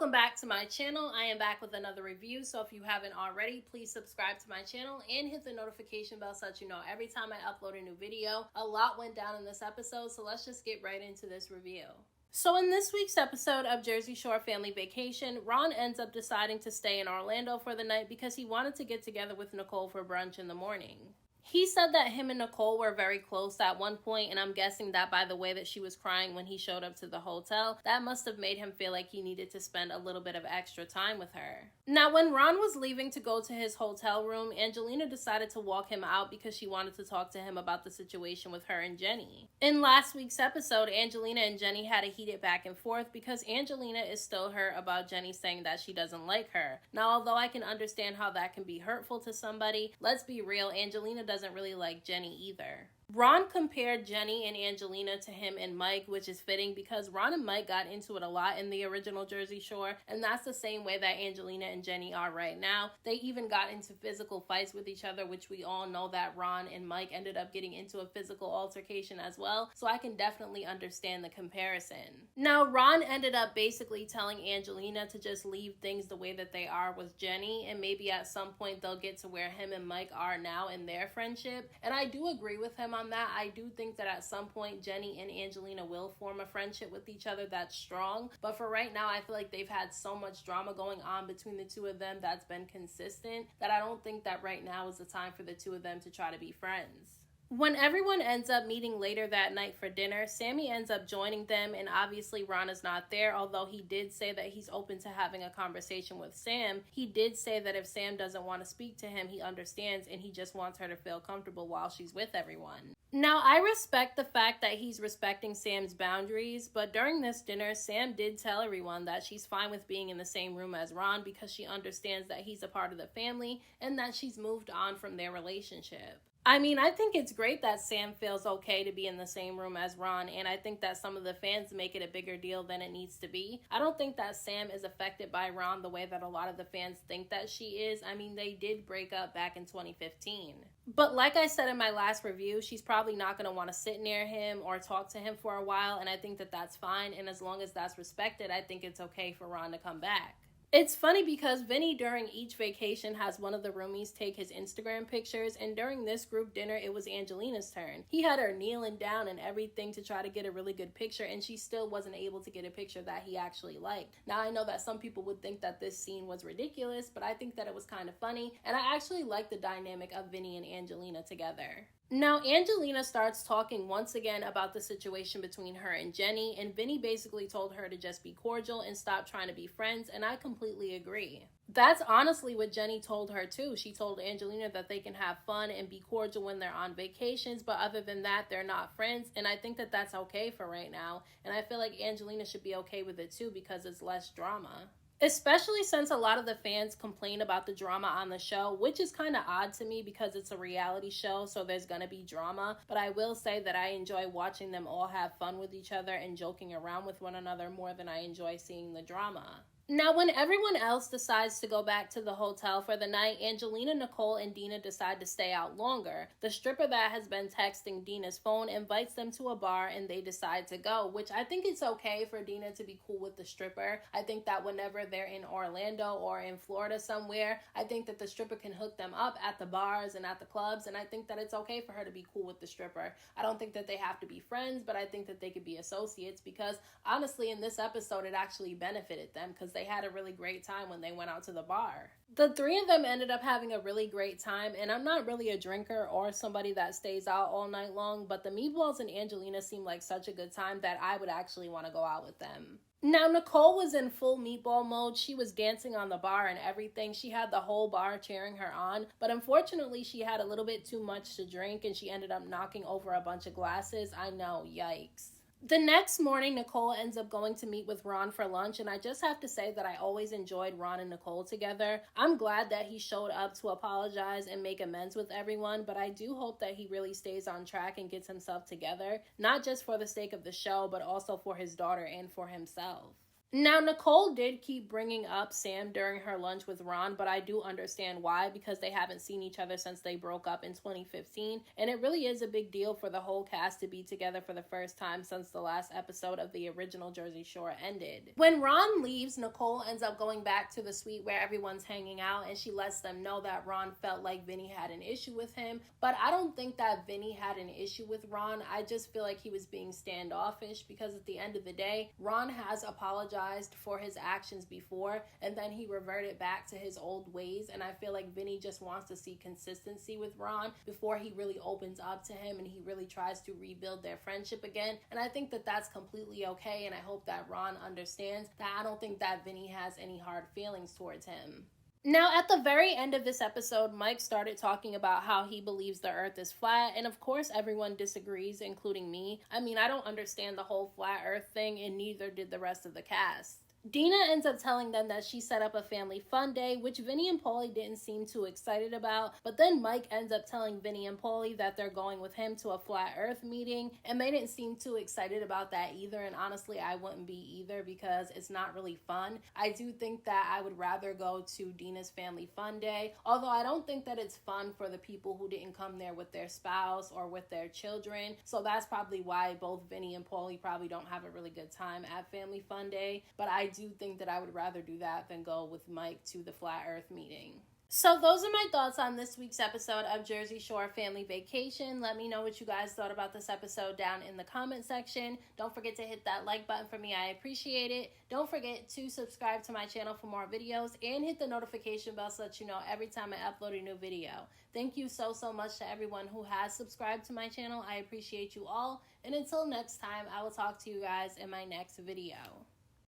Welcome back to my channel. I am back with another review, so if you haven't already, please subscribe to my channel and hit the notification bell so that you know every time I upload a new video. A lot went down in this episode, so let's just get right into this review. So in this week's episode of Jersey Shore Family Vacation, Ron ends up deciding to stay in Orlando for the night because he wanted to get together with Nicole for brunch in the morning. He said that him and Nicole were very close at one point, and I'm guessing that by the way that she was crying when he showed up to the hotel, that must have made him feel like he needed to spend a little bit of extra time with her. Now, when Ron was leaving to go to his hotel room, Angelina decided to walk him out because she wanted to talk to him about the situation with her and Jenni. In last week's episode, Angelina and Jenni had a heated back and forth because Angelina is still hurt about Jenni saying that she doesn't like her. Now, although I can understand how that can be hurtful to somebody, let's be real, Angelina doesn't really like Jenni either. Ron compared Jenni and Angelina to him and Mike, which is fitting because Ron and Mike got into it a lot in the original Jersey Shore, and that's the same way that Angelina and Jenni are right now. They even got into physical fights with each other, which we all know that Ron and Mike ended up getting into a physical altercation as well, so I can definitely understand the comparison. Now, Ron ended up basically telling Angelina to just leave things the way that they are with Jenni, and maybe at some point they'll get to where him and Mike are now in their friendship, and I do agree with him on that. I do think that at some point Jenni and Angelina will form a friendship with each other that's strong, but for right now I feel like they've had so much drama going on between the two of them that's been consistent that I don't think that right now is the time for the two of them to try to be friends. When everyone ends up meeting later that night for dinner, Sammy ends up joining them, and obviously Ron is not there, although he did say that he's open to having a conversation with Sam. He did say that if Sam doesn't want to speak to him, he understands, and he just wants her to feel comfortable while she's with everyone. Now, I respect the fact that he's respecting Sam's boundaries, but during this dinner, Sam did tell everyone that she's fine with being in the same room as Ron because she understands that he's a part of the family and that she's moved on from their relationship. I mean, I think it's great that Sam feels okay to be in the same room as Ron, and I think that some of the fans make it a bigger deal than it needs to be. I don't think that Sam is affected by Ron the way that a lot of the fans think that she is. I mean, they did break up back in 2015. But like I said in my last review, she's probably not going to want to sit near him or talk to him for a while, and I think that that's fine, and as long as that's respected, I think it's okay for Ron to come back. It's funny because Vinny during each vacation has one of the roomies take his Instagram pictures, and during this group dinner, it was Angelina's turn. He had her kneeling down and everything to try to get a really good picture, and she still wasn't able to get a picture that he actually liked. Now, I know that some people would think that this scene was ridiculous, but I think that it was kind of funny, and I actually like the dynamic of Vinny and Angelina together. Now, Angelina starts talking once again about the situation between her and Jenni, and Vinny basically told her to just be cordial and stop trying to be friends, and I completely agree. That's honestly what Jenni told her too. She told Angelina that they can have fun and be cordial when they're on vacations, but other than that, they're not friends, and I think that that's okay for right now, and I feel like Angelina should be okay with it too because it's less drama. Especially since a lot of the fans complain about the drama on the show, which is kind of odd to me because it's a reality show, so there's gonna be drama. But I will say that I enjoy watching them all have fun with each other and joking around with one another more than I enjoy seeing the drama. Now, when everyone else decides to go back to the hotel for the night, Angelina, Nicole, and Dina decide to stay out longer. The stripper that has been texting Dina's phone invites them to a bar, and they decide to go, which I think it's okay for Dina to be cool with the stripper. I think that whenever they're in Orlando or in Florida somewhere, I think that the stripper can hook them up at the bars and at the clubs, and I think that it's okay for her to be cool with the stripper. I don't think that they have to be friends, but I think that they could be associates because, honestly, in this episode, it actually benefited them because they had a really great time when they went out to the bar. The three of them ended up having a really great time, and I'm not really a drinker or somebody that stays out all night long, but the Meatballs and Angelina seemed like such a good time that I would actually want to go out with them. Now, Nicole was in full meatball mode. She was dancing on the bar and everything. She had the whole bar cheering her on, but unfortunately, she had a little bit too much to drink, and she ended up knocking over a bunch of glasses. I know, yikes. The next morning, Nicole ends up going to meet with Ron for lunch, and I just have to say that I always enjoyed Ron and Nicole together. I'm glad that he showed up to apologize and make amends with everyone, but I do hope that he really stays on track and gets himself together, not just for the sake of the show, but also for his daughter and for himself. Now, Nicole did keep bringing up Sam during her lunch with Ron, but I do understand why, because they haven't seen each other since they broke up in 2015, and it really is a big deal for the whole cast to be together for the first time since the last episode of the original Jersey Shore ended. When Ron leaves, Nicole ends up going back to the suite where everyone's hanging out, and she lets them know that Ron felt like Vinny had an issue with him, but I don't think that Vinny had an issue with Ron. I just feel like he was being standoffish, because at the end of the day, Ron has apologized for his actions before, and then he reverted back to his old ways, and I feel like Vinny just wants to see consistency with Ron before he really opens up to him and he really tries to rebuild their friendship again. And I think that that's completely okay, and I hope that Ron understands that I don't think that Vinny has any hard feelings towards him. Now, at the very end of this episode, Mike started talking about how he believes the earth is flat, and of course everyone disagrees, including me. I mean, I don't understand the whole flat earth thing, and neither did the rest of the cast. Dina ends up telling them that she set up a family fun day, which Vinny and Paulie didn't seem too excited about, but then Mike ends up telling Vinny and Paulie that they're going with him to a flat earth meeting, and they didn't seem too excited about that either, and honestly I wouldn't be either, because it's not really fun. I do think that I would rather go to Dina's family fun day, although I don't think that it's fun for the people who didn't come there with their spouse or with their children, so that's probably why both Vinny and Paulie probably don't have a really good time at family fun day, but I do think that I would rather do that than go with Mike to the flat earth meeting. So those are my thoughts on this week's episode of Jersey Shore Family Vacation. Let me know what you guys thought about this episode down in the comment section. Don't forget to hit that like button for me. I appreciate it. Don't forget to subscribe to my channel for more videos and hit the notification bell so that you know every time I upload a new video. Thank you so much to everyone who has subscribed to my channel. I appreciate you all. And until next time, I will talk to you guys in my next video.